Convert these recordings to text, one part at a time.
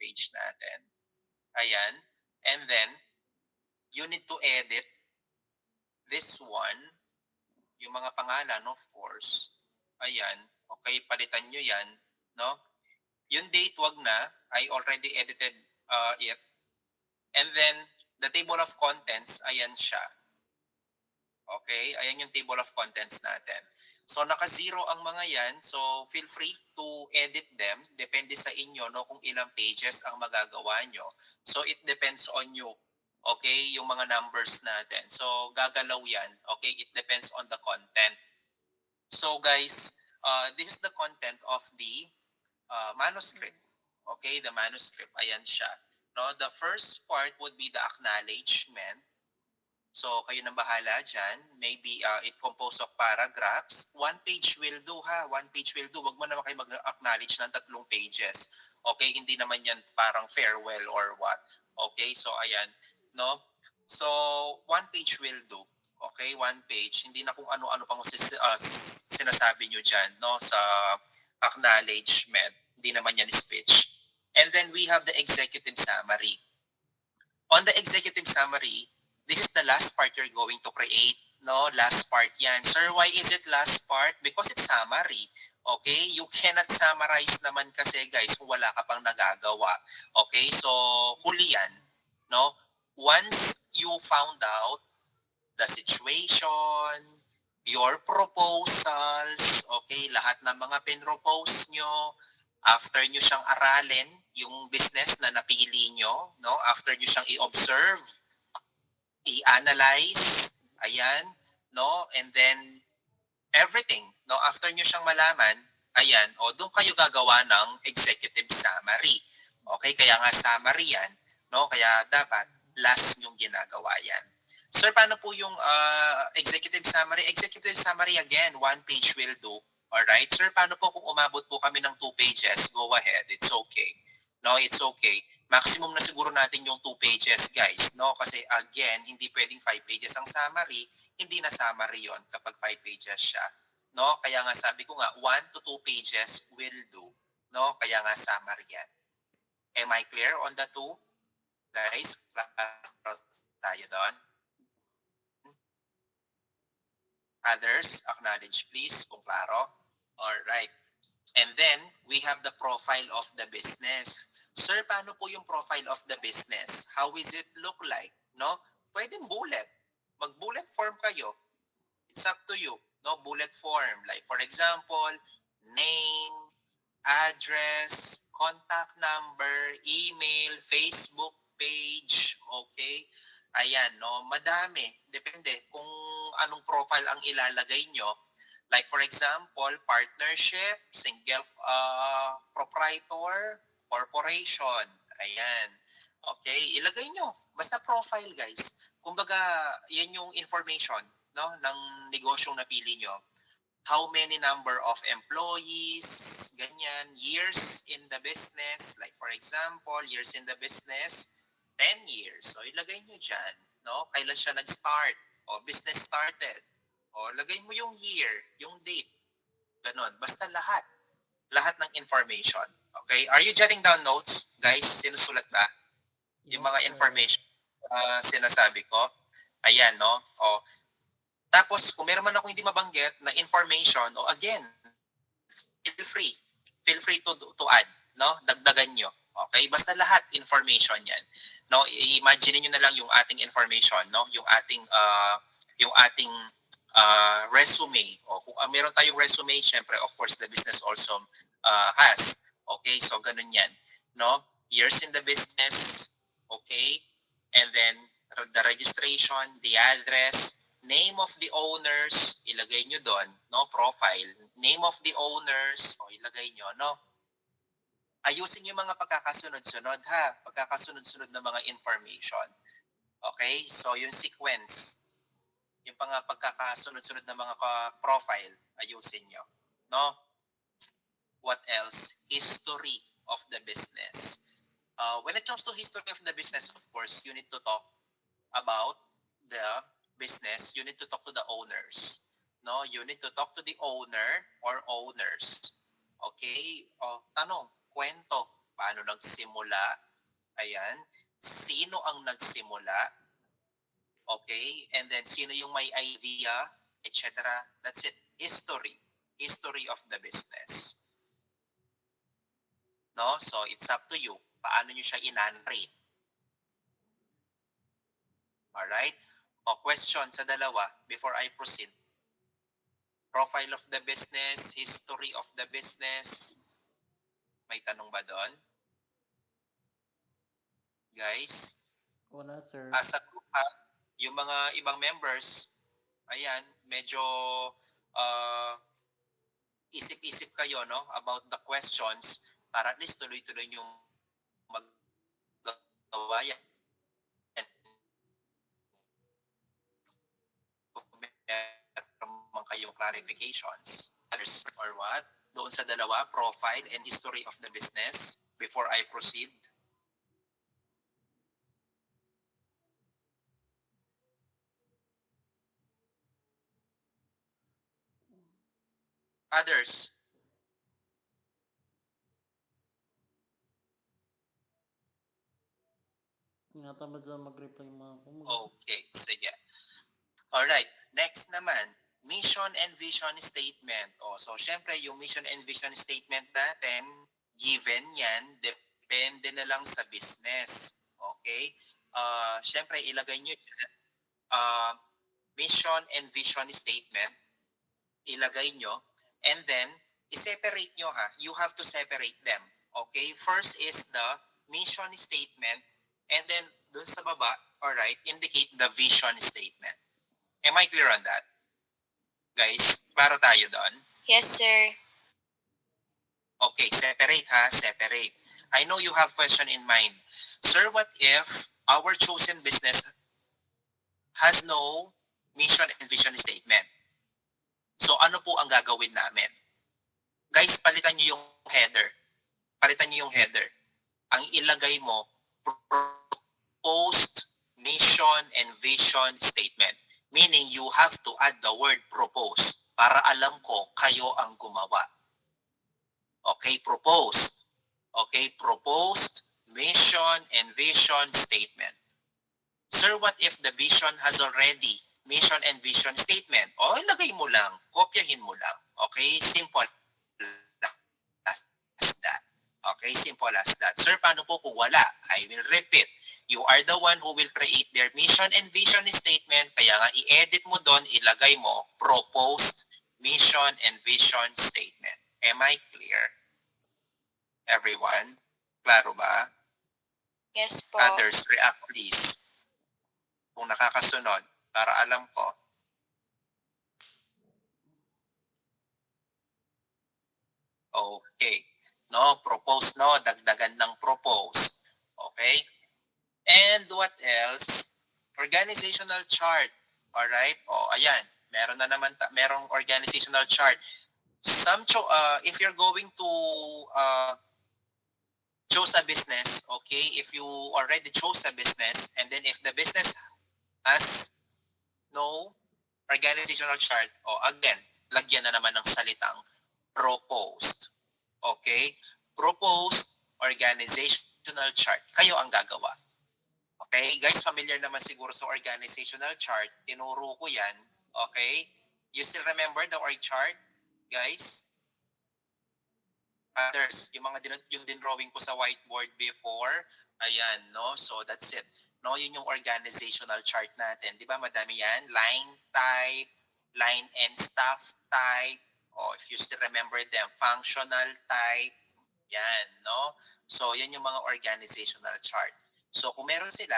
page natin. Ayan. And then, you need to edit this one, yung mga pangalan, of course. Ayan. Okay, palitan nyo yan. No? Yung date, wag na. I already edited it. And then, the table of contents, ayan siya. Okay, ayan yung table of contents natin. So, naka-zero ang mga yan. So, feel free to edit them. Depende sa inyo no, kung ilang pages ang magagawa nyo. So, it depends on you. Okay, yung mga numbers natin. So, gagalaw yan. Okay, it depends on the content. So, guys, this is the content of the manuscript. Okay, the manuscript. Ayan siya. No, the first part would be the acknowledgement. So, kayo nang bahala dyan. Maybe it composed of paragraphs. One page will do ha. One page will do. Wag mo naman kayo mag-acknowledge ng 3 pages. Okay, hindi naman yan parang farewell or what. Okay, so ayan. No? So, one page will do. Okay, one page. Hindi na kung ano-ano pang sinasabi nyo dyan no? Sa acknowledgement. Hindi naman yan speech. And then we have the executive summary. On the executive summary, this is the last part you're going to create. No, last part yan. Sir, why is it last part? Because it's summary. Okay? You cannot summarize naman kasi guys kung wala ka pang nagagawa. Okay? So, huli yan. No? Once you found out the situation, your proposals, okay, lahat ng mga pinropose nyo, after nyo siyang aralin, yung business na napili nyo, no? After nyo siyang i-observe, i-analyze, ayan, no? And then, everything, no? After nyo siyang malaman, ayan, o doon kayo gagawa ng executive summary. Okay, kaya nga summary yan, no? Kaya dapat last nyong ginagawa yan. Sir, paano po yung executive summary? Executive summary, again, one page will do. Alright? Sir, paano po kung umabot po kami ng 2 pages? Go ahead. It's okay. No, it's okay. Maximum na siguro natin yung 2 pages, guys. No? Kasi again, hindi pwedeng 5 pages ang summary. Hindi na summary yon kapag 5 pages siya. No? Kaya nga sabi ko nga, 1 to 2 pages will do. No? Kaya nga summary yan. Am I clear on the 2? Guys, tayo doon. Others, acknowledge please kung klaro. Alright. And then, we have the profile of the business. Sir, paano po yung profile of the business? How is it look like? No? Pwedeng bullet. Mag-bullet form kayo. It's up to you. No? Bullet form. Like for example, name, address, contact number, email, Facebook page, okay? Ayan, no? Madami. Depende kung anong profile ang ilalagay nyo. Like for example, partnership, single proprietor, corporation. Ayan. Okay, ilagay nyo. Basta profile, guys. Kumbaga, yan yung information no, ng negosyong napili nyo. How many number of employees, ganyan, years in the business. Like for example, years in the business, 10 years. So ilagay nyo dyan. No? Kailan siya nag-start? O business started. O lagay mo yung year, yung date. Ganon. Basta lahat. Lahat ng information. Okay? Are you jotting down notes? Guys, sinusulat ba? Yung mga information sinasabi ko. Ayan, no? O, tapos, kung meron man ako hindi mabanggit na information, o again, feel free. Feel free to add, no? Dagdagan nyo. Okay? Basta lahat information yan. No? Imagine niyo na lang yung ating information, no? Yung ating resume. O kung meron tayong resume, syempre, of course, the business also has. Okay? So, ganun yan. No? Years in the business. Okay? And then, the registration, the address, name of the owners, ilagay nyo doon, no? Profile. Name of the owners, o ilagay nyo, no? Ayusin yung mga pagkakasunod-sunod, ha? Pagkakasunod-sunod ng mga information. Okay? So, yung sequence, yung pagkakasunod-sunod ng mga profile, ayusin nyo. No? What else? History of the business. When it comes to history of the business, of course, you need to talk about the business. You need to talk to the owners. No? You need to talk to the owner or owners. Okay? Tanong, kwento. paano nagsimula, ayan, sino ang nagsimula, okay, and then sino yung may idea, etc. That's it. History of the business. No? So it's up to you. Paano nyo siya inanrate? Alright? O question sa dalawa before I proceed. Profile of the business, history of the business. May tanong ba doon? Guys? Wala, sir. As a group, yung mga ibang members, ayan, medyo isip-isip kayo, no, about the questions para at least tuloy-tuloy yung maggawa yan. Kung meron kayong clarifications or what, doon sa dalawa, profile and history of the business before I proceed. Others? Tinatamad lang mag-reply mga Okay, sige. Alright, next naman, mission and vision statement. So syempre yung mission and vision statement natin, given yan, depende na lang sa business. Okay? Syempre ilagay nyo dyan, mission and vision statement, ilagay nyo, and then, i-separate nyo ha. You have to separate them. Okay? First is the mission statement, and then, dun sa baba, alright, indicate the vision statement. Am I clear on that? Guys, klaro tayo doon? Yes, sir. Okay, separate ha, separate. I know you have question in mind. Sir, what if our chosen business has no mission and vision statement? So ano po ang gagawin namin? Guys, palitan niyo yung header. Palitan niyo yung header. Ang ilagay mo, proposed mission and vision statement. Meaning you have to add the word propose para alam ko kayo ang gumawa. Okay, proposed. Okay, proposed mission and vision statement. Sir, what if the vision has already mission and vision statement? O, ilagay mo lang, kopyahin mo lang. Okay, simple as that. Okay, simple as that. Sir, paano po kung wala? I will repeat. You are the one who will create their mission and vision statement. Kaya nga, i-edit mo doon, ilagay mo, proposed mission and vision statement. Am I clear? Everyone? Klaro ba? Yes po. Others, react please. Kung nakakasunod, para alam ko. Okay. No, propose, no, dagdagan ng propose. Okay? And what else? Organizational chart. Alright? Ayan. Meron na naman, merong organizational chart. If you're going to choose a business, okay, if you already chose a business, and then if the business has no organizational chart, again, lagyan na naman ng salitang proposed. Okay? Proposed organizational chart. Kayo ang gagawa. Okay? Guys, familiar naman siguro sa organizational chart. Tinuro ko yan. Okay? You still remember the org chart? Guys? Others, yung drawing ko sa whiteboard before. Ayan, no? So, that's it. No, yun yung organizational chart natin. Di ba, madami yan? Line type, line and staff type. If you still remember them, functional type. Yan, no? So, yan yung mga organizational chart. So, kung meron sila,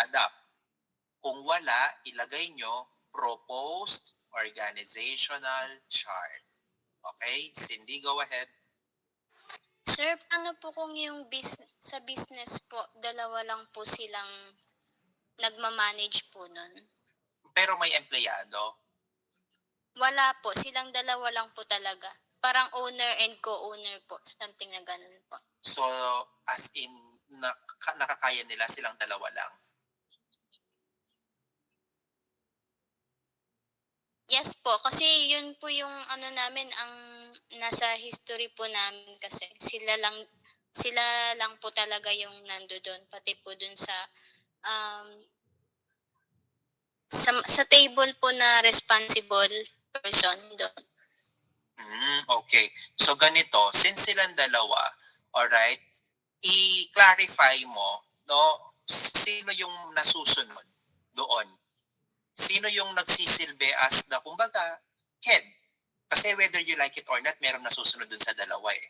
adapt. Kung wala, ilagay nyo proposed organizational chart. Okay? Cindy, go ahead. Sir, paano po kung yung sa business po, dalawa lang po silang nagmamanage po nun? Pero may empleyado? Wala po, silang dalawa lang po talaga. Parang owner and co-owner po, something na ganun po. So, as in, nakakaya nila silang dalawa lang? Yes po, kasi yun po yung namin, ang nasa history po namin kasi. Sila lang po talaga yung nandoon, pati po dun um, sa table po na responsible person doon. Okay. So ganito, since silang dalawa, alright, i-clarify mo, no, sino yung nasusunod doon? Sino yung nagsisilbi as the, kumbaga, head? Kasi whether you like it or not, merong nasusunod dun sa dalawa eh.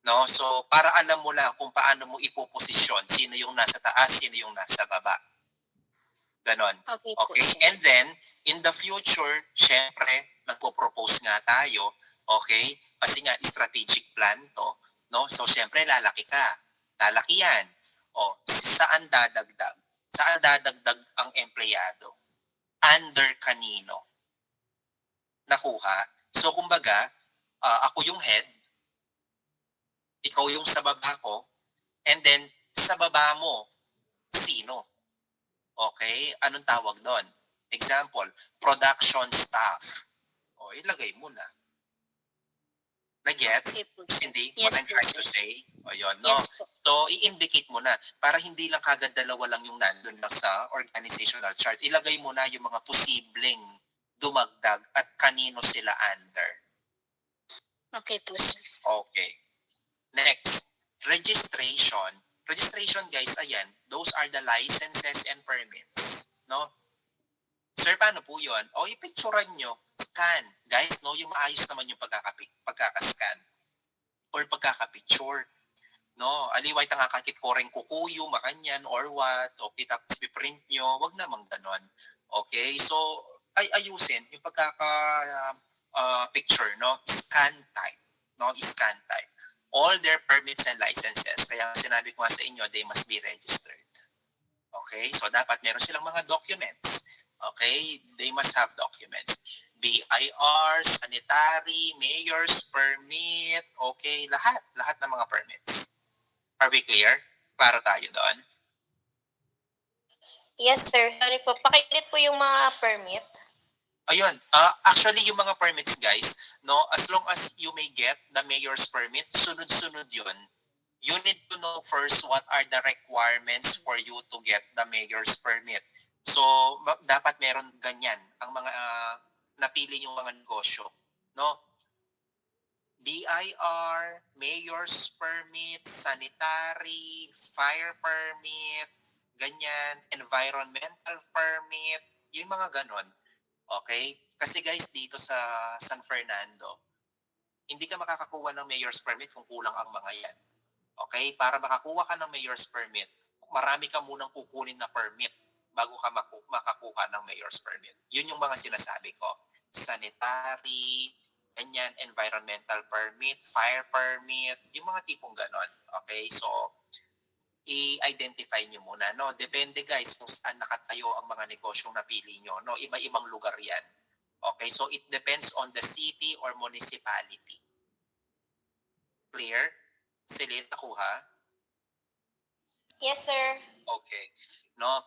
No? So, para alam mo lang kung paano mo ipoposisyon, sino yung nasa taas, sino yung nasa baba. Ganon. Okay po, Okay? sir. And then, in the future, syempre, nagpo-propose nga tayo, okay? Kasi nga, strategic plan to. No? So, syempre, lalaki ka. Lalaki yan. O, saan dadagdag? Saan dadagdag ang empleyado? Under kanino? Nakuha? So, kumbaga, ako yung head, ikaw yung sa baba ko, and then, sa baba mo, sino? Okay? Anong tawag doon? Example, production staff. O, ilagay mo na. Nagets? Okay po, sir. Hindi? Yes What I'm po, trying to sir. say? O, yun, no? Yes po. So, i-indicate mo na para hindi lang kagad dalawa lang yung nandun lang sa organizational chart. Ilagay mo na yung mga posibleng dumagdag at kanino sila under. Okay po, sir. Okay. Next, registration. Registration, guys, ayan, those are the licenses and permits. No? Sir, paano po yun? O, ipicturan nyo, scan. Guys, no, yung maayos naman yung pagkakascan or pagkakapicture. No, aliway tangakakit ko rin kukuyo, makanyan, or what. Okay, tapos piprint nyo, wag namang ganon. Okay, so, ayusin yung picture, no? Scan type. No, scan type. All their permits and licenses, kaya sinabi ko nga sa inyo, they must be registered. Okay, so dapat meron silang mga documents. Okay, they must have documents. BIR, sanitary, mayor's permit, okay, lahat ng mga permits. Are we clear? Para tayo doon. Yes, sir. Sorry po. Pakiulit po yung mga permit. Ayun, actually yung mga permits guys, no, as long as you may get the mayor's permit, sunod-sunod yun. You need to know first what are the requirements for you to get the mayor's permit. So, dapat meron ganyan ang mga napili yung mga negosyo, no? BIR, mayor's permit, sanitary, fire permit, ganyan, environmental permit, yung mga ganon. Okay? Kasi guys, dito sa San Fernando, hindi ka makakakuha ng mayor's permit kung kulang ang mga yan. Okay? Para makakuha ka ng mayor's permit, marami ka munang kukunin na permit bago ka makakuha ng mayor's permit. Yun yung mga sinasabi ko. Sanitary, ganyan, environmental permit, fire permit, yung mga tipong ganon. Okay? So, i-identify nyo muna. No? Depende guys kung saan nakatayo ang mga negosyong napili nyo. No? Iba-ibang lugar yan. Okay? So, it depends on the city or municipality. Clear? Celine, nakuha? Yes, sir. Okay. No?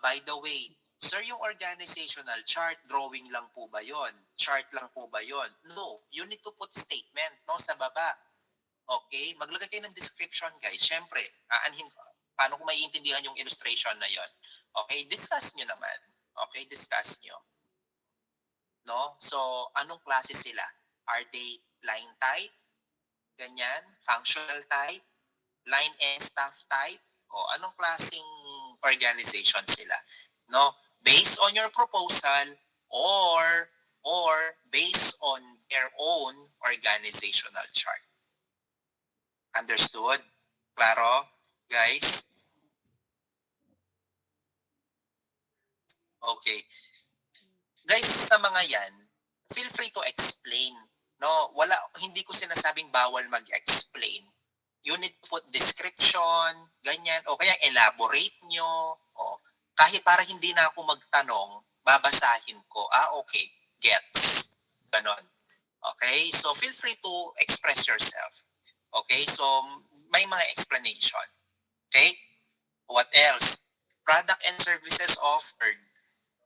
By the way, sir, yung organizational chart, drawing lang po ba yon? Chart lang po ba yon? No. You need to put statement, no, sa baba. Okay? Maglagay kayo ng description, guys. Siyempre, paano kung maiintindihan yung illustration na yon? Okay? Discuss nyo naman. Okay? Discuss nyo. No? So, anong klase sila? Are they line type? Ganyan? Functional type? Line and staff type? O anong klaseng organization sila? No? Based on your proposal or based on their own organizational chart. Understood? Klaro? Guys? Okay. Guys, sa mga yan, feel free to explain. No, hindi ko sinasabing bawal mag-explain. You need to put description, ganyan, o kaya elaborate nyo. O, kahit para hindi na ako magtanong, babasahin ko. Okay, gets. Ganon. Okay, so feel free to express yourself. Okay, so may mga explanation. Okay, what else? Product and services offered.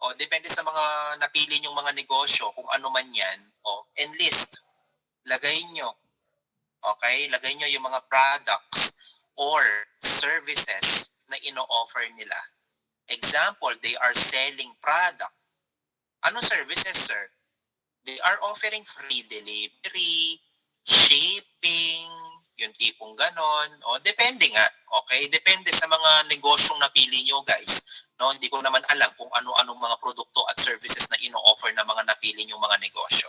O, depende sa mga napili nyong mga negosyo, kung ano man yan. O, enlist. Lagay nyo. Okay? Lagay nyo yung mga products. or services na ino-offer nila. Example, they are selling product. Anong services, sir? They are offering free delivery, shipping, yung tipong ganon. O, depende nga. Okay? Depende sa mga negosyong napili nyo, guys. No, hindi ko naman alam kung ano-anong mga produkto at services na ino-offer ng mga napili nyong mga negosyo.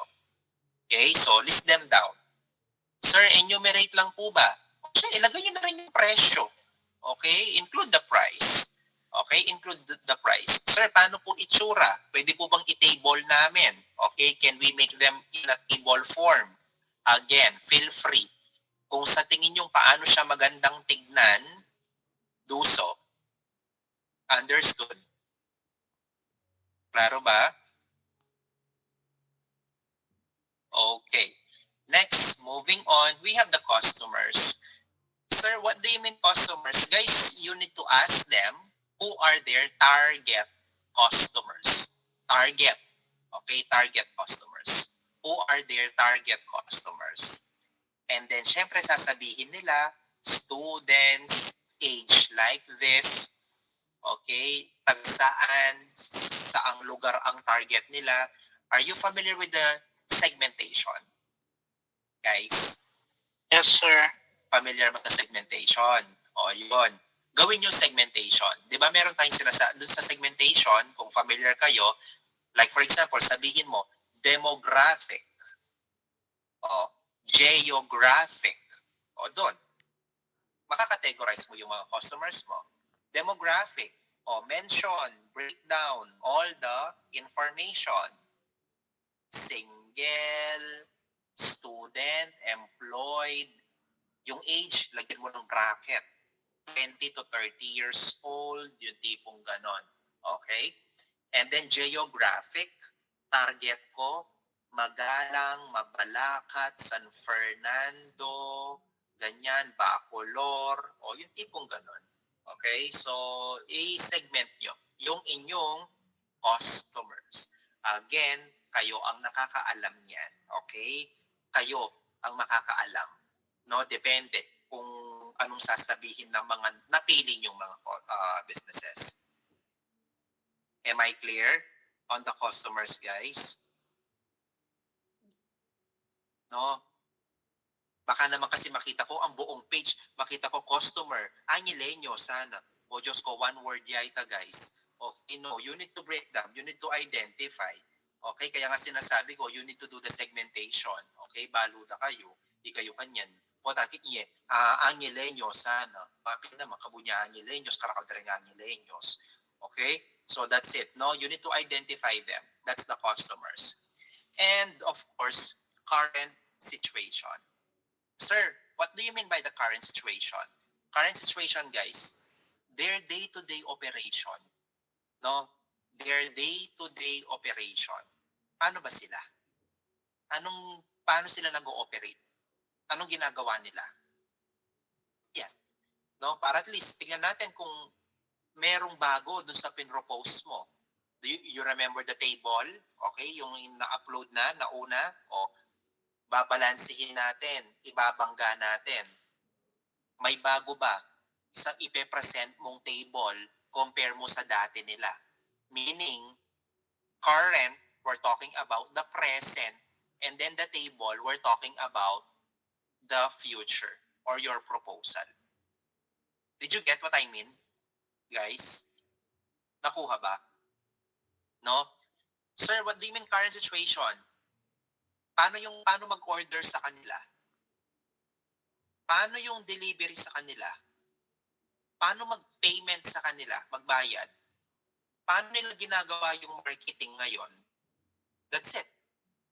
Okay? So, list them down. Sir, enumerate lang po ba? Okay, ilagay nyo na rin yung presyo. Okay? Include the price. Okay? Include the price. Sir, paano po itsura? Pwede po bang i-table namin? Okay? Can we make them in a table form? Again, feel free. Kung sa tingin nyo paano siya magandang tignan, do so. Understood? Klaro ba? Okay. Next, moving on, we have the customers. Sir, what do you mean customers? Guys, you need to ask them who are their target customers. Target. Okay, target customers. Who are their target customers? And then, syempre, sasabihin nila, students, age like this, okay, tagsaan, saang lugar ang target nila. Are you familiar with the segmentation? Guys? Yes, sir. Familiar ba sa segmentation? O, yun. Gawin yung segmentation. Di ba meron tayong dun sa segmentation, kung familiar kayo, like for example, sabihin mo, demographic. O, geographic. O, dun. Makakategorize mo yung mga customers mo. Demographic. O, mention, breakdown, all the information. Single, student, employed, yung age, lagyan mo ng bracket. 20 to 30 years old, yung tipong ganon. Okay? And then geographic, target ko, Magalang, Mabalacat, San Fernando, ganyan, Bacolor, o yung tipong ganon. Okay? So, i-segment nyo yung inyong customers. Again, kayo ang nakakaalam niyan. Okay? Kayo ang makakaalam. No, depende kung anong sasabihin ng mga napili yung mga businesses. Am I clear on the customers, guys? No? Baka naman kasi makita ko ang buong page, makita ko customer, Angileño sana. O Diyos ko, one word yata, guys. Okay, no, you need to break down, you need to identify. Okay, kaya nga sinasabi ko, you need to do the segmentation. Okay, baluda kayo, di kayo kanyan. O takit niya, Angileño sana. Bakit naman, kabunya Angileños, karakaldering Angileños. Okay, so that's it. No, you need to identify them. That's the customers. And of course, current situation. Sir, what do you mean by the current situation? Current situation, guys, their day-to-day operation. No? Their day-to-day operation. Paano ba sila? Paano sila nag-ooperate? Anong ginagawa nila? Yan. No? Para at least, tingnan natin kung merong bago dun sa pinropose mo. Do you remember the table? Okay, yung na-upload na, nauna? O, babalansihin natin, ibabangga natin. May bago ba sa ipe-present mong table compare mo sa dati nila? Meaning, current, we're talking about the present, and then the table, we're talking about the future or your proposal. Did you get what I mean, guys? Nakuha ba? No? Sir, what do you mean current situation? Paano mag-order sa kanila? Paano yung delivery sa kanila? Paano mag-payment sa kanila, magbayad? Paano nila ginagawa yung marketing ngayon? That's it.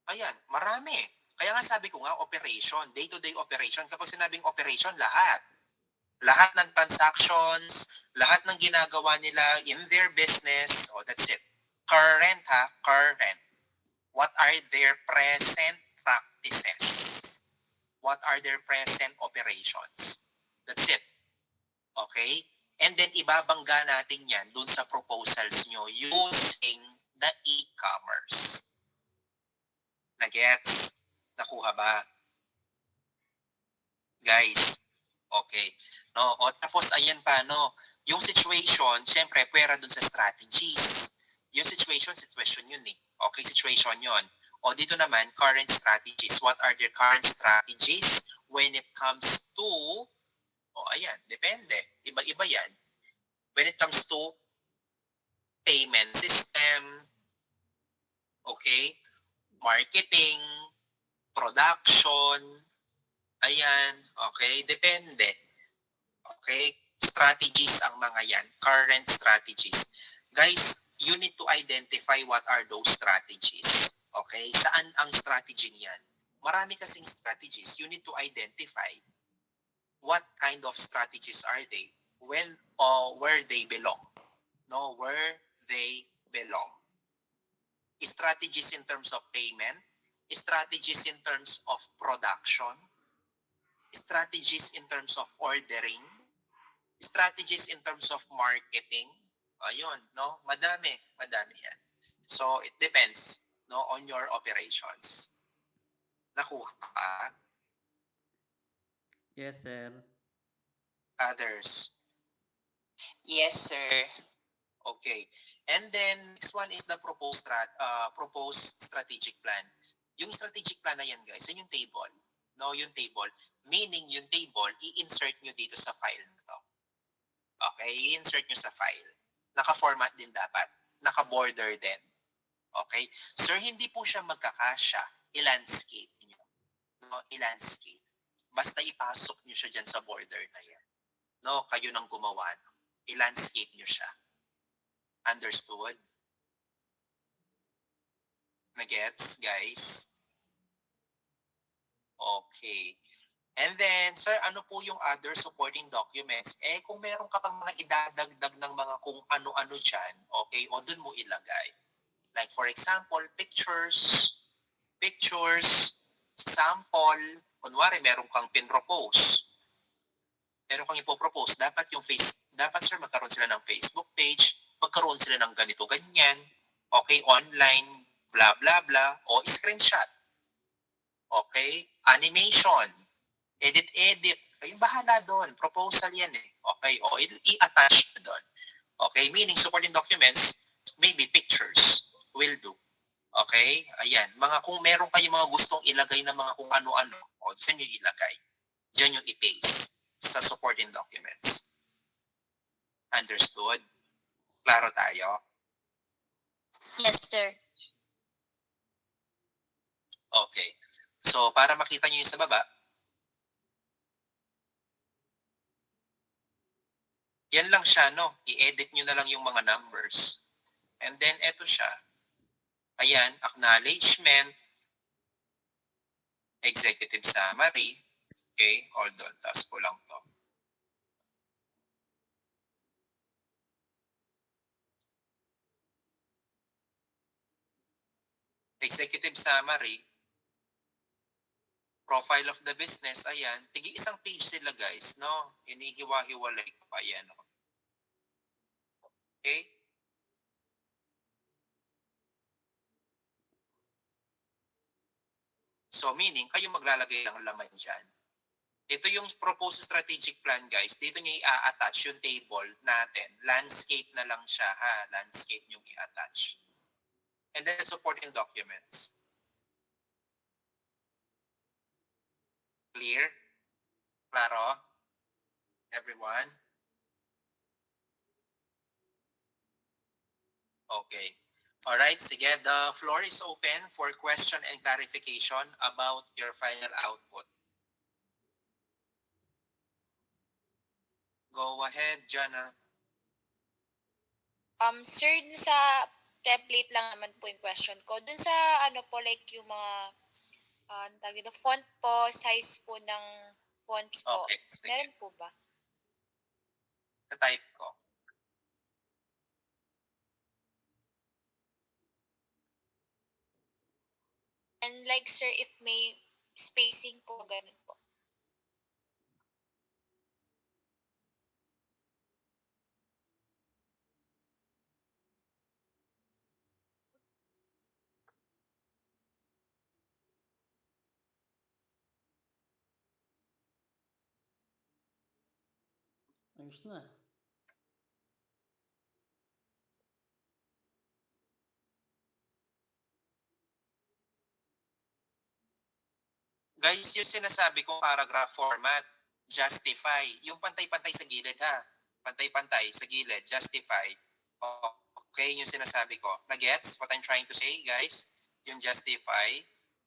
Ayan, marami. Kaya nga sabi ko nga, operation, day-to-day operation. Kapag sinabing operation, lahat. Lahat ng transactions, lahat ng ginagawa nila in their business. Oh, that's it. Current ha, current. What are their present practices? What are their present operations? That's it. Okay? And then ibabangga natin yan dun sa proposals nyo using the e-commerce. Nagets? Nakuha ba? Guys, Okay. No, o tapos ayan pa no, yung situation, syempre pwera dun sa strategies. Yung situation yun eh. Okay, situation yun. O dito naman, current strategies. What are the current strategies when it comes to, o ayan, depende. Iba-iba yan. When it comes to payment system, okay, marketing, production, ayan, okay, depende. Okay? Strategies ang mga yan. Current strategies. Guys, you need to identify what are those strategies. Okay? Saan ang strategy niyan? Marami kasing strategies. You need to identify what kind of strategies are they, when or where they belong. No, where they belong. Strategies in terms of payment, strategies in terms of production, strategies in terms of ordering, strategies in terms of marketing. Ayun, no? Madami yan. So, it depends, no, on your operations. Nakuha pa, Yes, sir. others. Yes, sir. Okay. And then, next one is the proposed strategic plan. Yung strategic plan na yan, guys, yan yung table. No, yung table. Meaning, yung table, i-insert nyo dito sa file na to. Okay, i-insert nyo sa file. Naka-format din dapat. Naka-border din. Okay? Sir, hindi po siya magkakasya. I-landscape nyo. No? I-landscape. Basta ipasok nyo siya dyan sa border na yan. No? Kayo nang gumawa. No? I-landscape nyo siya. Understood? Nagets, guys? Okay. And then, sir, ano po yung other supporting documents? Kung meron ka pang mga idadagdag ng mga kung ano-ano dyan, okay, o dun mo ilagay. Like for example, pictures, sample, kunwari meron kang pinropose. Meron kang ipopropose, dapat sir magkaroon sila ng Facebook page, magkaroon sila ng ganito ganyan, okay, online, blah blah blah, o screenshot. Okay, animation, edit, kayo bahala doon, proposal yan eh. Okay, o i-attach doon. Okay, meaning supporting documents, maybe pictures will do. Okay? Ayan. Kung meron kayong mga gustong ilagay na mga kung ano-ano, o dyan yung ilagay. Dyan yung i-paste sa supporting documents. Understood? Klaro tayo? Yes, sir. Okay. So, para makita nyo yung sa baba, yan lang siya, no? I-edit nyo na lang yung mga numbers. And then, eto siya. Ayan, acknowledgement, executive summary. Okay, hold on. Taas ko lang to. Executive summary, profile of the business, ayan. Tigi isang page sila guys, no? Hinihiwa-hiwalay ko, ayan. Okay? So meaning, kayo maglalagay ng laman dyan. Ito yung proposed strategic plan guys. Dito nyo i-attach yung table natin. Landscape na lang siya ha. Landscape nyo i-attach. And then supporting documents. Clear? Klaro? Everyone? Okay. Alright, sige. The floor is open for question and clarification about your final output. Go ahead, Jana. Sir, dun sa template lang naman po yung question ko. Dun sa ano po, like yung mga ano tawag dito, font po, size po ng fonts po. Okay, sige. Meron po ba? Type ko. And like sir, if may spacing po, ganun po. Ayos na. Guys, yung sinasabi ko paragraph format, justify. Yung pantay-pantay sa gilid ha. Pantay-pantay sa gilid, justify. Okay, yung sinasabi ko. Nagets what I'm trying to say, guys? Yung justify.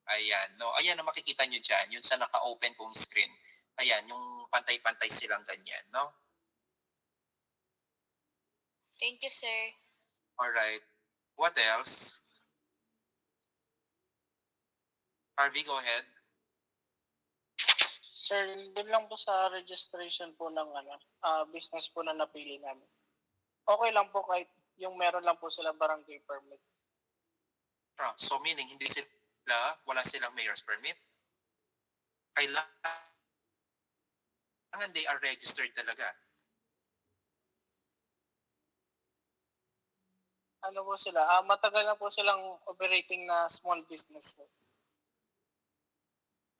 Ayan, no. Ayan, no, makikita nyo dyan. Yung sa naka-open kong screen. Ayan, yung pantay-pantay silang ganyan, no? Thank you, sir. Alright. What else? Harvey, go ahead. Sir, doon lang po sa registration po ng business po na napili namin. Okay lang po kahit yung meron lang po sila barangay permit. So meaning, hindi sila, wala silang mayor's permit? Kailangan they are registered talaga. Ano po sila? Matagal na po silang operating na small business. Sir.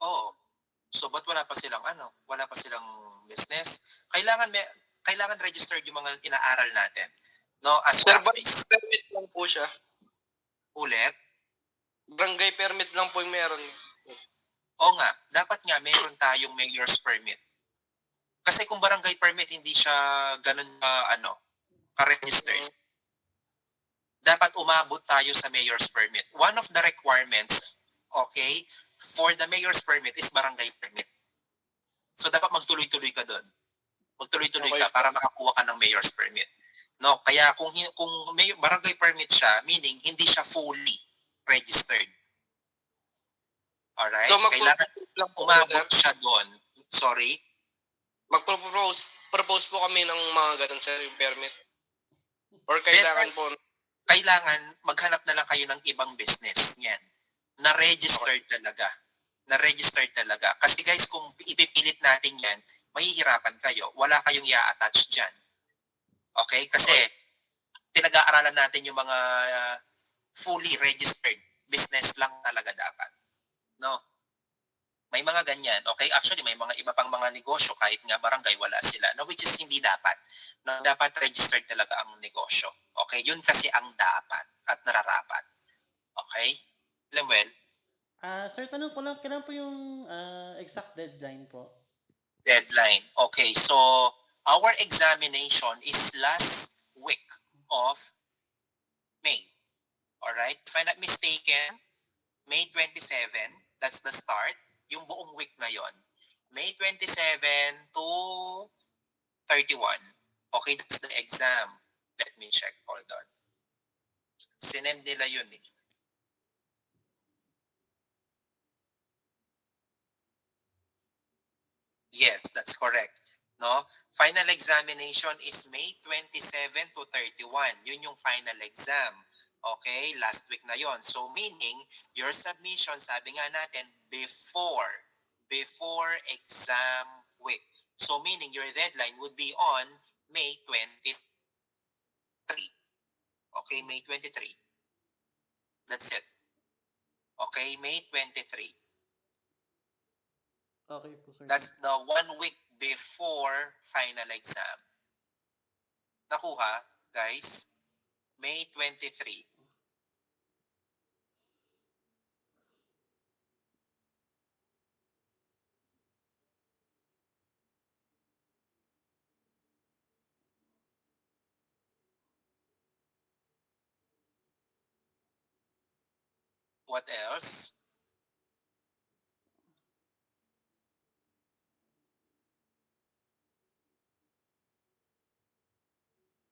Oo. So ba't wala pa silang business? Kailangan registered yung mga inaaral natin. No, as Sir, practice. permit lang po siya. Ulit. Barangay permit lang po yung meron. O nga, dapat nga meron tayong mayor's permit. Kasi kung barangay permit hindi siya ganun ka-registered. Dapat umabot tayo sa mayor's permit. One of the requirements, okay, for the mayor's permit is barangay permit. So dapat magtuloy-tuloy ka doon. Magtuloy-tuloy Okay. ka para makakuha ka ng mayor's permit. No, kaya kung may barangay permit siya, meaning hindi siya fully registered. Alright? So Kailangan lang po, umabot sir. siya doon. Sorry? Propose po kami ng mga ganun, sir, yung permit. Or kailangan po, Kailangan maghanap na lang kayo ng ibang business niyan. Na-registered talaga. Na-registered talaga. Kasi guys, kung ipipilit natin yan, mahihirapan kayo. Wala kayong i-attach dyan. Okay? Kasi pinag-aaralan natin yung mga fully registered business lang talaga dapat. No? May mga ganyan. Okay? Actually, may mga iba pang mga negosyo kahit nga barangay wala sila. No? Which is hindi dapat. No? Dapat registered talaga ang negosyo. Okay? Yun kasi ang dapat at nararapat. Okay? Lemuel? Sir, tanong ko lang, kailan po yung exact deadline po? Deadline. Okay, so our examination is last week of May. Alright? If I'm not mistaken, May 27, that's the start. Yung buong week na yon. May 27 to 31. Okay, that's the exam. Let me check. Hold on. Sinend nila yun eh. Yes, that's correct. No? Final examination is May 27 to 31. Yun yung final exam. Okay, last week na yon. So meaning, your submission, sabi nga natin, before exam week. So meaning, your deadline would be on May 23. Okay, May 23. That's it. Okay, May 23. Okay po, sir. That's the 1 week before final exam. Nakuha, guys? May 23. What else?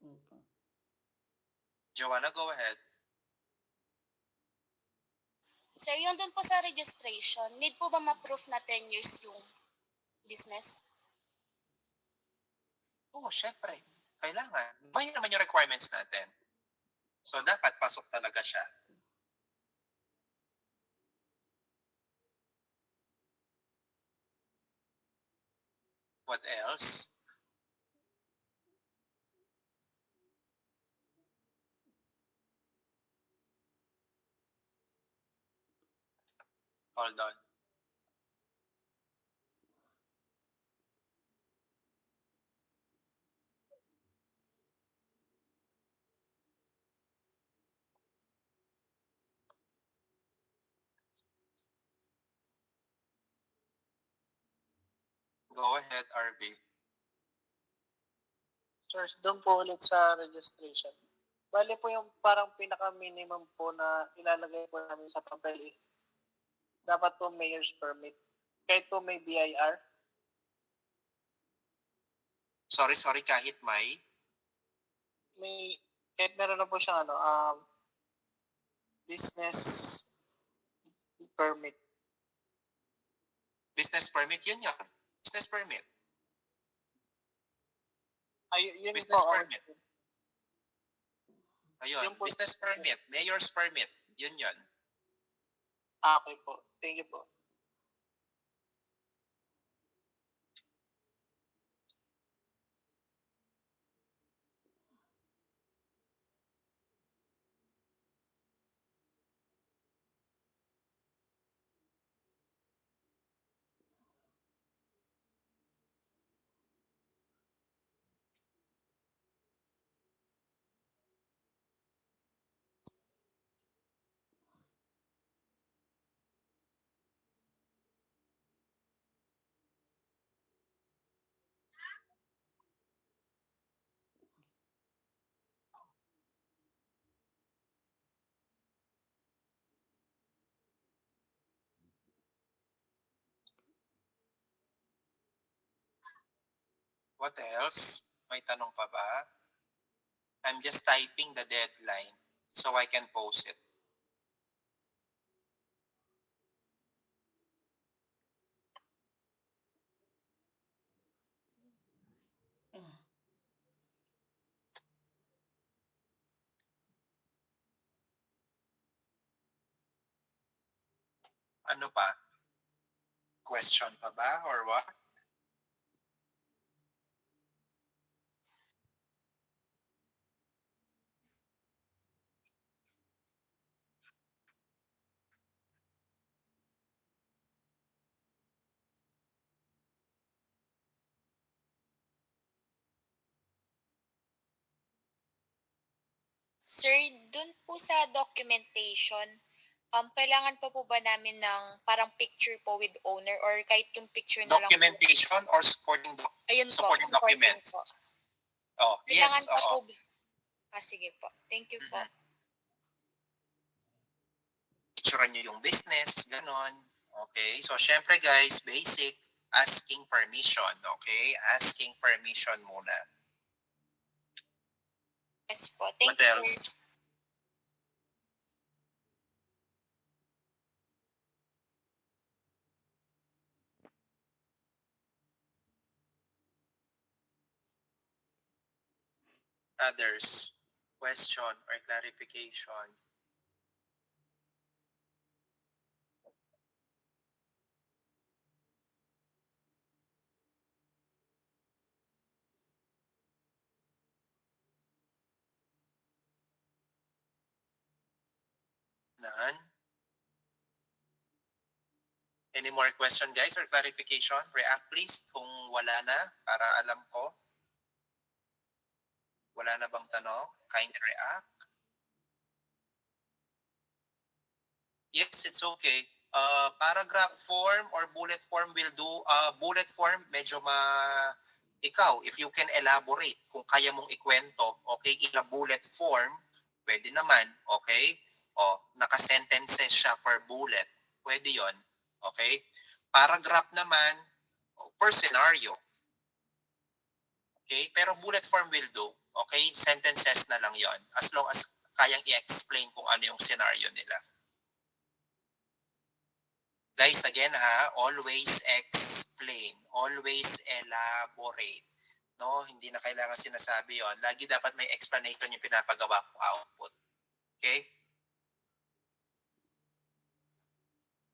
Okay. Joanna, go ahead. Sir, yun dun po sa registration, need po ba ma-proof na 10 years yung business? Oo, syempre. Kailangan. May naman yung requirements natin. So, dapat pasok talaga siya. What else? Hold on. Go ahead, RB. Sir, doon po ulit sa registration. Bali po yung parang pinaka-minimum po na ilalagay po namin sa papel is dapat po mayor's permit. Kahit po may BIR, Sorry, kahit may kahit meron na po siyang business permit. business permit, yun. Business permit. Ay, yun Business po. permit. Ayun, Yun po. business permit, mayor's permit, yun. Okay po. Thank you po. What else? May tanong pa ba? I'm just typing the deadline so I can post it. Ano pa? Question pa ba or what? Sir, dun po sa documentation, kailangan pa po ba namin ng parang picture po with owner or kahit yung picture na lang po? Documentation or Ayun po, supporting documents? po. Oh, Kailangan yes, pa oo. po. Sige po. Thank you po. Picturean nyo yung business, ganon. Okay, so syempre guys, basic, asking permission, okay? Asking permission muna. Yes po. Thank What you, sir. else? Others, question or clarification? None? Any more question guys or clarification? React please kung wala na para alam ko. Wala na bang tanong? Kindly react. Yes, it's okay. Paragraph form or bullet form will do. Bullet form, medyo ikaw, if you can elaborate, kung kaya mong ikwento, okay, in a bullet form, pwede naman, okay? O, naka-sentences siya per bullet. Pwede yon, okay? Paragraph naman, per scenario. Okay? Pero bullet form will do. Okay? Sentences na lang yon, as long as kayang i-explain kung ano yung scenario nila. Guys, again ha, always explain, always elaborate. No, hindi na kailangan sinasabi yon. Lagi dapat may explanation yung pinapagawa kong output. Okay?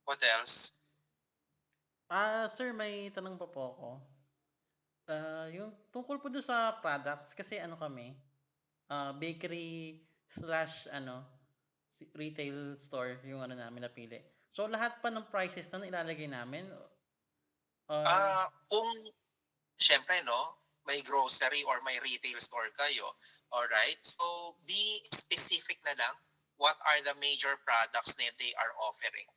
What else? Sir, may tanong pa po ako. Yung tungkol po doon sa products, kasi ano kami, bakery slash retail store yung ano namin napili. So lahat pa ng prices na ilalagay namin? Or, Kung syempre no, may grocery or may retail store kayo. Alright? So be specific na lang what are the major products that they are offering.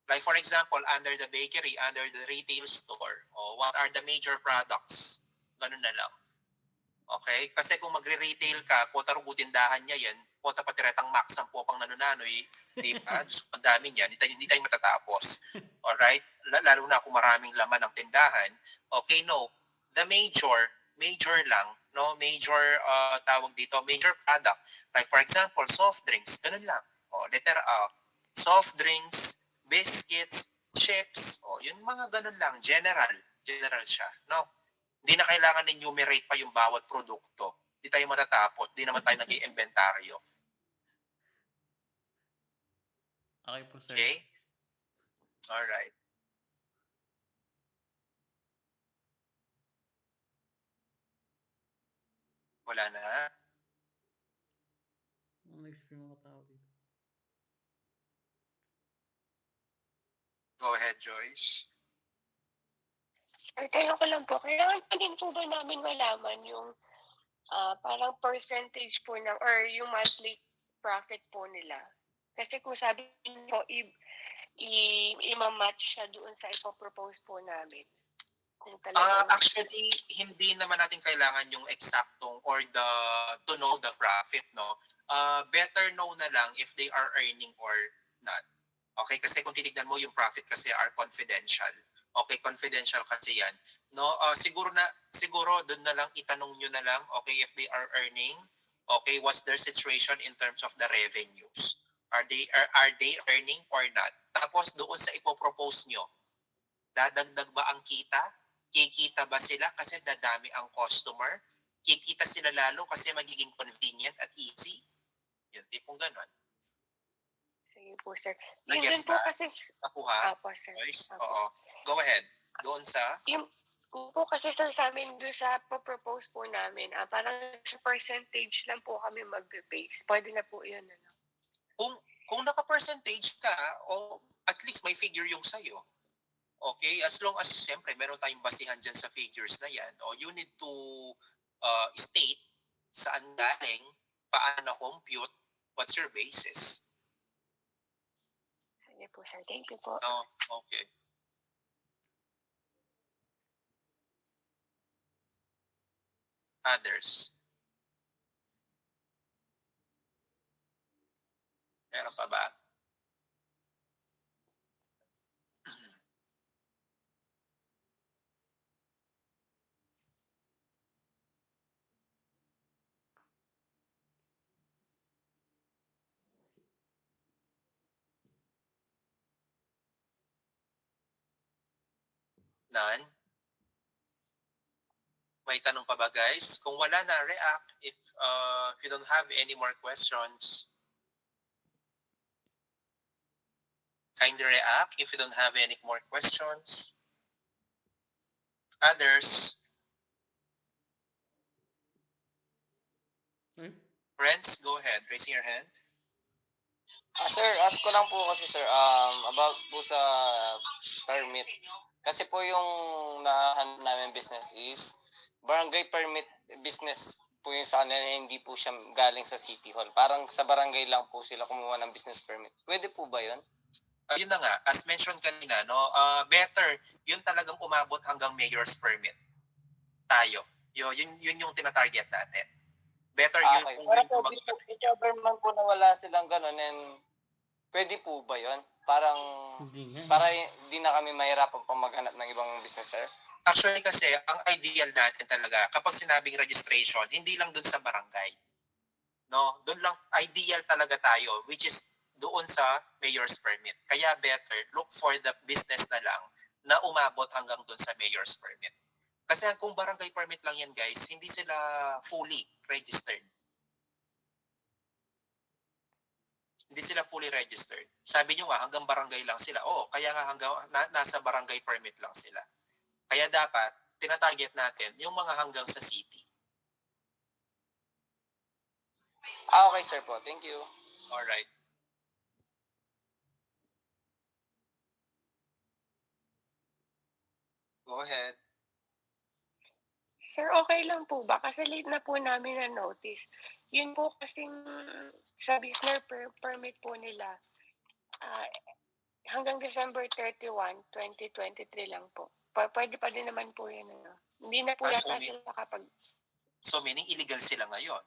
Like for example, under the bakery, under the retail store, what are the major products? Ganun na lang. Okay? Kasi kung magre-retail ka, po taro tindahan niya yan, po patiretang max ang po pang nanunanoy, di ba? Diyos ko, ang dami niyan, hindi tayo matatapos. Alright? Lalo na kung maraming laman ang tindahan. Okay, no. The major lang, no? Major, tawag dito, major product. Like for example, soft drinks, ganun lang. Letter A, soft drinks, biscuits, chips, yun mga ganun lang, general siya, no? Hindi na kailangan enumerate pa yung bawat produkto. Hindi tayo matatapos, hindi naman tayo nag-iimbentaryo. Okay po, sir. Okay? Alright. Wala na. Next yung mga tao dito. Go ahead, Joyce. Sir, kaya ko lang po, kailangan pa din po ba namin malaman yung parang percentage po ng, or yung monthly profit po nila? Kasi kung sabi niyo, i-match siya doon sa ipopropose po namin. Kung talagang, Actually, hindi naman natin kailangan yung eksaktong or to know the profit, no? Better know na lang if they are earning or not. Okay, kasi kung titignan mo yung profit kasi are confidential. Okay, confidential kasi yan. No, siguro doon na lang itanong nyo na lang, okay, if they are earning, okay, what's their situation in terms of the revenues? Are they earning or not? Tapos doon sa ipopropose nyo, dadagdag ba ang kita? Kikita ba sila kasi dadami ang customer? Kikita sila lalo kasi magiging convenient at easy? Yun, tipong ganon. sige po, sir. Yun Nagets din po ba? kasi, Nakuha? apo, sir. Joyce? Apo. Oo. Go ahead. Doon sa? Yung po kasi sir, sa amin doon sa propose po namin, parang sa percentage lang po kami magbe-base. Pwede na po yun, ano? Kung naka-percentage ka, at least may figure yung sa'yo. Okay? As long as, siyempre, meron tayong basihan dyan sa figures na yan. You need to state saan galing, paano compute, what's your basis. Sige po, sir. Thank you po. No? Okay. Others? Meron pa ba? None? May tanong pa ba, guys? Kung wala na, react. If you don't have any more questions, kindly react if you don't have any more questions. Others? Friends, go ahead. Raising your hand. Sir, ask ko lang po kasi sir, about po sa permit. Kasi po yung nahanap namin business is barangay permit business po yung sa kanila, hindi po siya galing sa City Hall. Parang sa barangay lang po sila kumuha ng business permit. Pwede po ba yun? Yun na nga, as mentioned kanina, no, better yun talagang umabot hanggang mayor's permit. Tayo. Yun yung tinatarget natin. Better yun Okay. kung Pero yun pwede po, i-cover man po na wala silang ganun, and pwede po ba yun? Parang, Hindi nga. para hindi na kami mahirapan pang maghanap ng ibang business, sir? Actually kasi, ang ideal natin talaga, kapag sinabing registration, hindi lang dun sa barangay. No, doon lang ideal talaga tayo, which is doon sa mayor's permit. Kaya better look for the business na lang na umabot hanggang doon sa mayor's permit. Kasi kung barangay permit lang yan, guys, hindi sila fully registered. Hindi sila fully registered. Sabi nyo nga, hanggang barangay lang sila. Kaya nga hanggang nasa barangay permit lang sila. Kaya dapat, tinatarget natin yung mga hanggang sa city. Okay, sir po. Thank you. Alright. Go ahead. Sir, okay lang po ba? Kasi late na po namin na-notice. Yun po kasing sa business permit po nila, hanggang December 31, 2023 lang po. Pwede pa din naman po yun. Ano. Hindi na po Ah, yata sila kapag... So meaning illegal sila ngayon.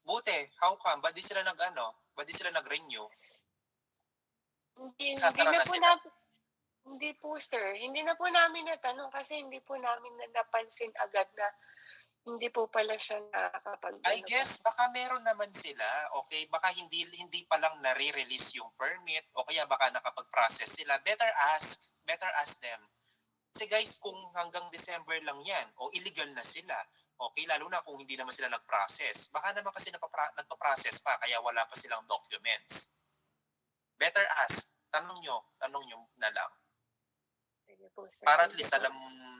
Buti, how come? Ba't di sila ba't di sila nag-renew? Hindi Sasara na na po sila. hindi po sir. Hindi na po namin natanong kasi hindi po namin napansin agad na hindi po pala siya nakakapag... I guess baka meron naman sila, okay? Baka hindi pa lang nare-release yung permit o kaya baka nakapag-process sila. Better ask them. Kasi guys, kung hanggang December lang yan o illegal na sila, okay, lalo na kung hindi naman sila nag-process. Baka naman kasi nagpa-process pa kaya wala pa silang documents. Better ask. Tanong nyo na lang. Sige po, sir. Para at Thank you least po. alam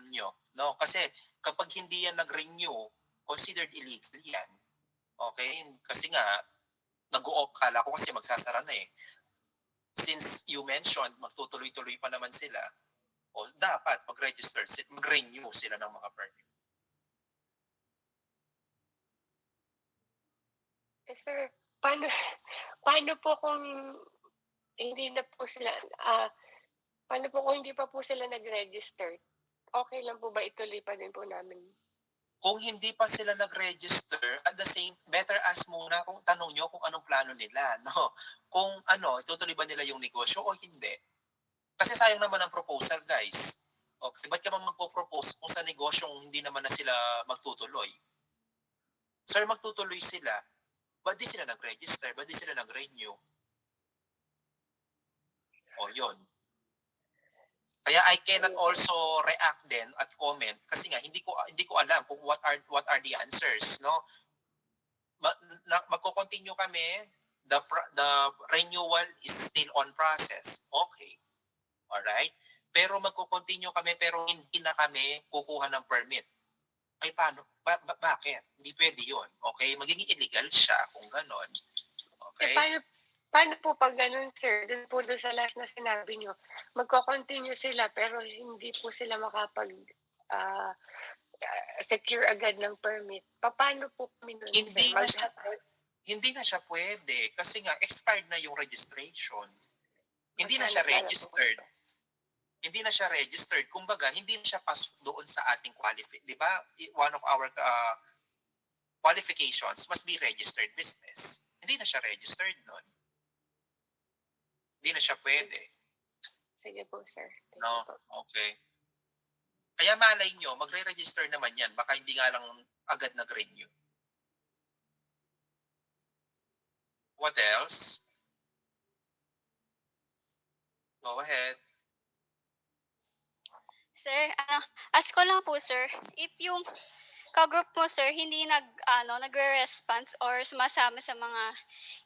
nyo, no? Kasi kapag hindi yan nag-renew, considered illegal yan. Okay? Kasi nga, nag-o-off kala ko kasi magsasara na eh. Since you mentioned, magtutuloy-tuloy pa naman sila, o dapat mag-renew sila ng mga permit. Sir, paano po kung hindi na po sila, paano po kung hindi pa po sila nag-register? Okay lang po ba ituloy pa din po namin? Kung hindi pa sila nag-register, better ask muna kung tanong nyo kung anong plano nila, no? Kung itutuloy ba nila yung negosyo o hindi. Kasi sayang naman ang proposal, guys. Okay, ba't ka man magpo-propose kung sa negosyong hindi naman na sila magtutuloy? Sir, magtutuloy sila. Ba't di sila nag-register? Ba't di sila nag-renew? O, yun. Kaya I cannot also react then at comment kasi nga hindi ko alam kung what are the answers, no? Magko-continue kami, the renewal is still on process. Okay. All right? Pero magko-continue kami pero hindi na kami kukuha ng permit. Ay paano? Bakit? Hindi pwede 'yon. Okay? Magiging illegal siya kung ganon. Okay? Paano po pag ganun, sir? Doon sa last na sinabi nyo, magko-continue sila pero hindi po sila makapag secure agad ng permit. Paano po kami nun? Hindi na siya pwede kasi nga expired na yung registration. Hindi na siya registered. Hindi na siya registered. Kumbaga, hindi na siya pasok doon sa ating di ba? One of our qualifications must be registered business. Hindi na siya registered noon. Hindi na siya pwede. Sige po, sir. No? Okay. Kaya malay nyo, magre-register naman yan. Baka hindi nga lang agad nag-renew. What else? Go ahead. Sir, ask ko lang po, sir, if yung ka-group mo, sir, hindi nagre-response or sumasama sa mga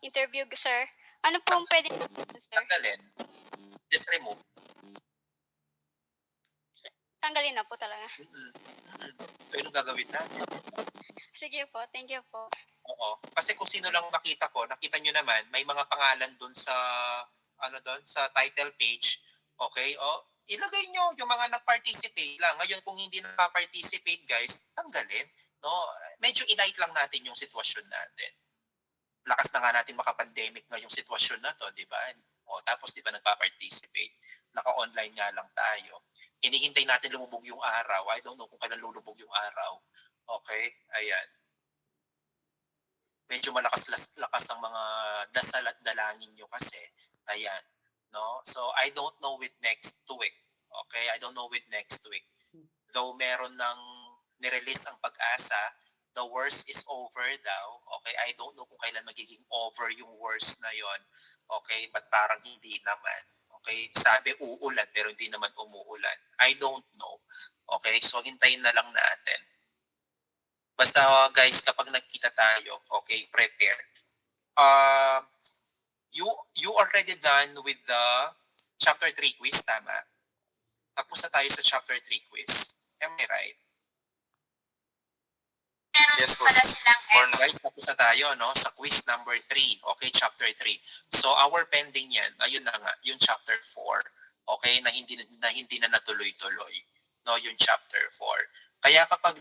interview, sir, ano po ang pwede, sir? Tanggalin. Just remove. Tanggalin na po talaga. Ano gagawin natin? Sige po, thank you po. Oo. Kasi kung sino lang nakita nyo naman, may mga pangalan dun sa, sa title page. Okay? O, ilagay nyo yung mga nag-participate lang. Ngayon, kung hindi naka-participate, guys, tanggalin. No? Medyo i-light lang natin yung sitwasyon natin. Lakas na nga natin maka-pandemic ngayong sitwasyon na to, di ba? O, tapos di ba nagpa-participate? Naka-online nga lang tayo. Hinihintay natin lumubog yung araw. I don't know kung kailan lulubog yung araw. Okay? Ayan. Medyo malakas ang mga dasal at dalangin nyo kasi. Ayan. No? So, I don't know with next week. Okay? I don't know with next week. Though meron ng nirelease ang Pag-asa, the worst is over daw. Okay? I don't know kung kailan magiging over yung worst na yon. Okay? But parang hindi naman. Okay? Sabi uulan pero hindi naman umuulan. I don't know. Okay? So, hintayin na lang natin. Basta guys, kapag nagkita tayo, okay, prepare. You already done with the chapter 3 quiz, tama? Tapos na tayo sa chapter 3 quiz. Am I right? Yes po. Guys, tapos na tayo, no? Sa quiz number 3. Okay, chapter 3. So, our pending yan, ayun na nga, yung chapter 4. Okay, na hindi na natuloy-tuloy. No, yung chapter 4. Kaya kapag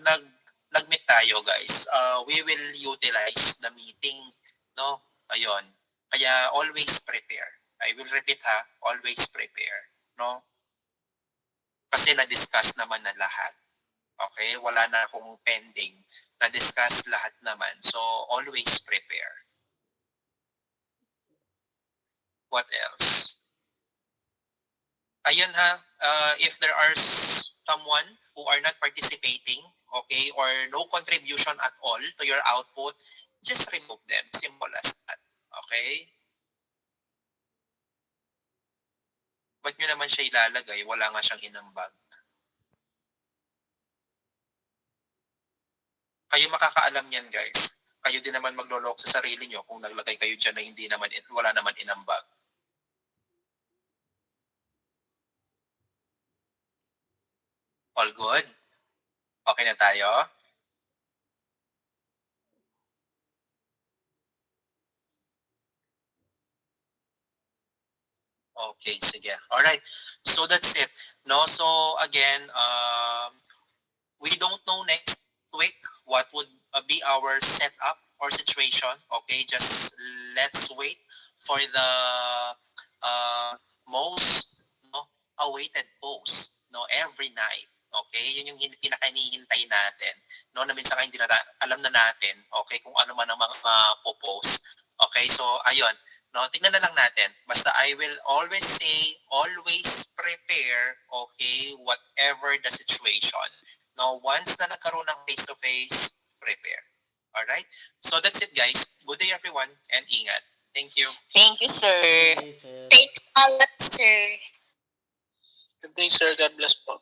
nag-meet tayo, guys, we will utilize the meeting, no? Ayun. Kaya always prepare. I will repeat ha, always prepare, no? Kasi na-discuss naman na lahat. Okay? Wala na akong pending. Na-discuss lahat naman. So, always prepare. What else? Ayun ha, if there are someone who are not participating, okay, or no contribution at all to your output, just remove them. Simple as that. Okay? Ba't nyo naman siya ilalagay? Wala nga siyang inambag. Kayo makakaalam yan, guys. Kayo din naman maglolok sa sarili nyo kung naglagay kayo dyan na hindi naman, wala naman inambag. All good? Okay na tayo? Okay, sige. Alright. So that's it. No, so again, we don't know next week what would be our setup or situation. Okay, just let's wait for the most awaited post every night. Okay, yun yung pinakahinihintay natin. No, na minsan hindi na alam na natin, okay, kung ano man ang mga post. Okay, so ayun. No, tingnan na lang natin. Basta I will always say, always prepare, okay, whatever the situation. No, once na nagkaroon ng face-to-face, prepare. Alright? So that's it, guys. Good day, everyone, and ingat. Thank you. Thank you, sir. Okay, sir. Thanks a lot, sir. Good day, sir. God bless po.